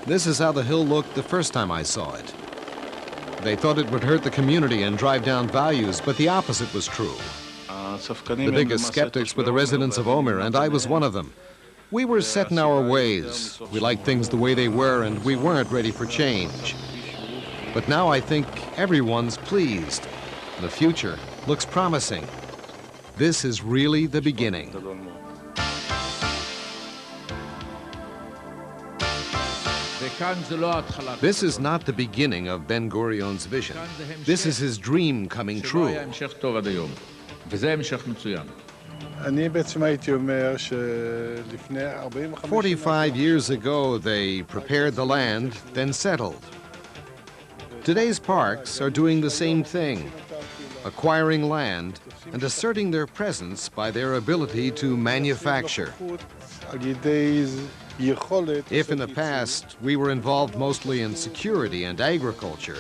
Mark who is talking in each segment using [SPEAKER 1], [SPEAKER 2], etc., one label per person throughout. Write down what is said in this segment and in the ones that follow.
[SPEAKER 1] This is how the hill looked the first time I saw it. They thought it would hurt the community and drive down values, but the opposite was true. The biggest skeptics were the residents of Omer, and I was one of them. We were set in our ways. We liked things the way they were, and we weren't ready for change. But now I think everyone's pleased. The future looks promising. This is really the beginning. This is not the beginning of Ben-Gurion's vision. This is his dream coming true. 45 years ago, they prepared the land, then settled. Today's parks are doing the same thing, acquiring land and asserting their presence by their ability to manufacture. If in the past we were involved mostly in security and agriculture,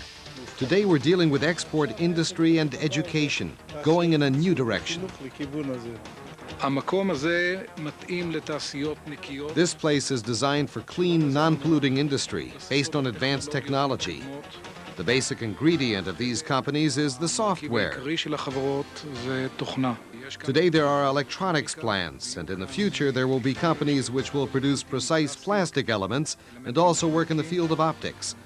[SPEAKER 1] today we're dealing with export industry and education, going in a new direction. This place is designed for clean, non-polluting industry based on advanced technology. The basic ingredient of these companies is the software. Today there are electronics plants, and in the future there will be companies which will produce precise plastic elements and also work in the field of optics.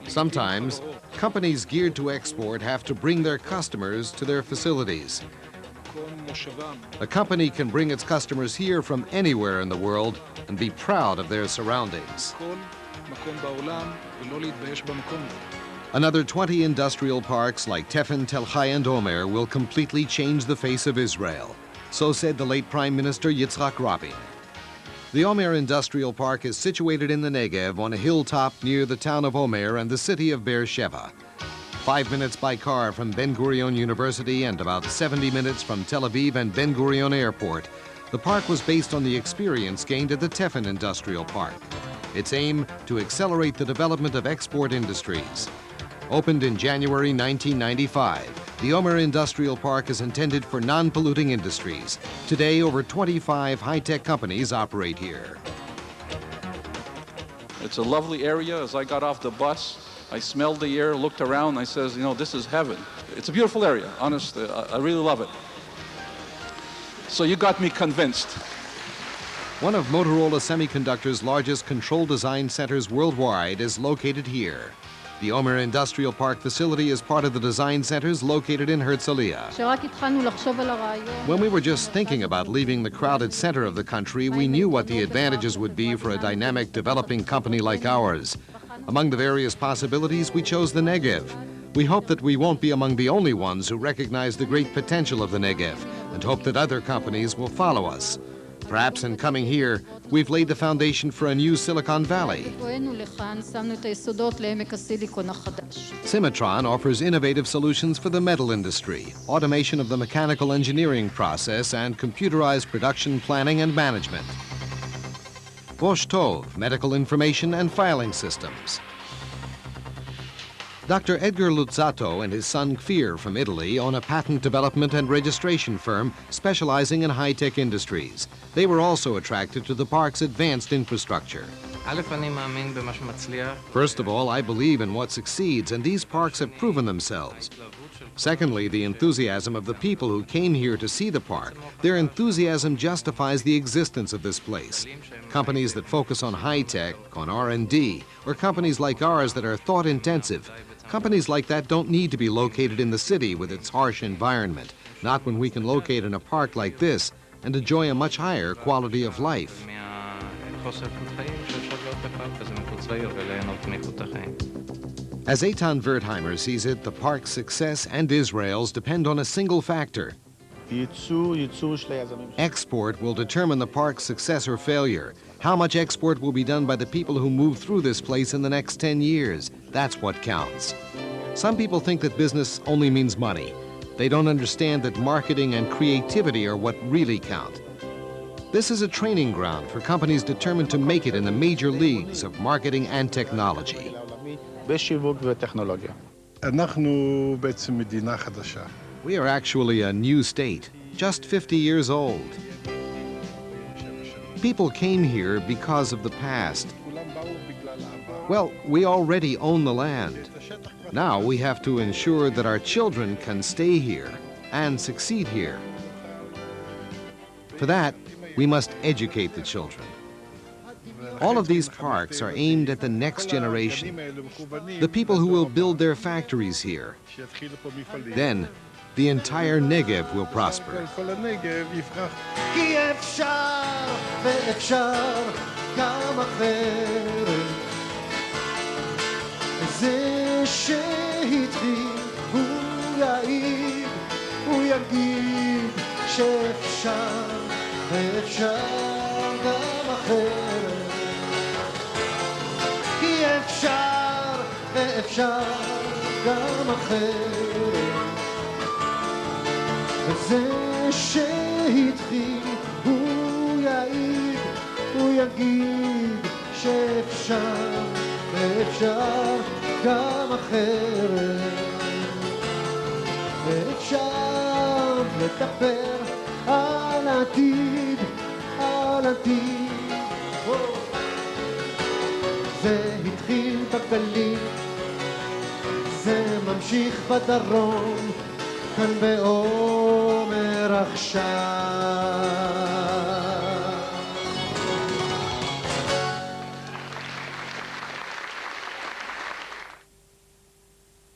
[SPEAKER 1] Sometimes, companies geared to export have to bring their customers to their facilities. A company can bring its customers here from anywhere in the world and be proud of their surroundings. Another 20 industrial parks like Tefin, Tel Chai, and Omer will completely change the face of Israel. So said the late Prime Minister Yitzhak Rabin. The Omer Industrial Park is situated in the Negev on a hilltop near the town of Omer and the city of Beersheba. 5 minutes by car from Ben-Gurion University and about 70 minutes from Tel Aviv and Ben-Gurion Airport, the park was based on the experience gained at the Tefin Industrial Park. Its aim to accelerate the development of export industries. Opened in January 1995, the Omer Industrial Park is intended for non-polluting industries. Today, over 25 high-tech companies operate here.
[SPEAKER 2] It's a lovely area. As I got off the bus, I smelled the air, looked around, I says, you know, this is heaven. It's a beautiful area, honestly. I really love it. So you got me convinced.
[SPEAKER 1] One of Motorola Semiconductor's largest control design centers worldwide is located here. The Omer Industrial Park facility is part of the design centers located in Herzliya. When we were just thinking about leaving the crowded center of the country, we knew what the advantages would be for a dynamic, developing company like ours. Among the various possibilities, we chose the Negev. We hope that we won't be among the only ones who recognize the great potential of the Negev and hope that other companies will follow us. Perhaps in coming here, we've laid the foundation for a new Silicon Valley. Cimatron offers innovative solutions for the metal industry, automation of the mechanical engineering process, and computerized production planning and management. Bosch Tov, medical information and filing systems. Dr. Edgar Luzzato and his son Kfir from Italy own a patent development and registration firm specializing in high-tech industries. They were also attracted to the park's advanced infrastructure. First of all, I believe in what succeeds, and these parks have proven themselves. Secondly, the enthusiasm of the people who came here to see the park. Their enthusiasm justifies the existence of this place. Companies that focus on high-tech, on R&D, or companies like ours that are thought-intensive. Companies like that don't need to be located in the city with its harsh environment, not when we can locate in a park like this and enjoy a much higher quality of life. As Eitan Wertheimer sees it, the park's success and Israel's depend on a single factor. Export will determine the park's success or failure. How much export will be done by the people who move through this place in the next 10 years? That's what counts. Some people think that business only means money. They don't understand that marketing and creativity are what really count. This is a training ground for companies determined to make it in the major leagues of marketing and technology. We are actually a new state, just 50 years old. People came here because of the past. Well, we already own the land. Now we have to ensure that our children can stay here and succeed here. For that, we must educate the children. All of these parks are aimed at the next generation, the people who will build their factories here. Then, the entire Negev will prosper.
[SPEAKER 3] כי אפשר ואפשר גם אחרת. זה שהתחיל הוא יעיד, הוא יגיד שאפשר ואפשר גם אחרת. כי אפשר ואפשר גם אחרת. וזה שהתחיל הוא יעיד, הוא יגיד שאפשר ואפשר גם אחרת. ואפשר לדבר על עתיד, על עתיד. זה התחיל בגליל, זה ממשיך בדרום, כאן בעומר עכשיו.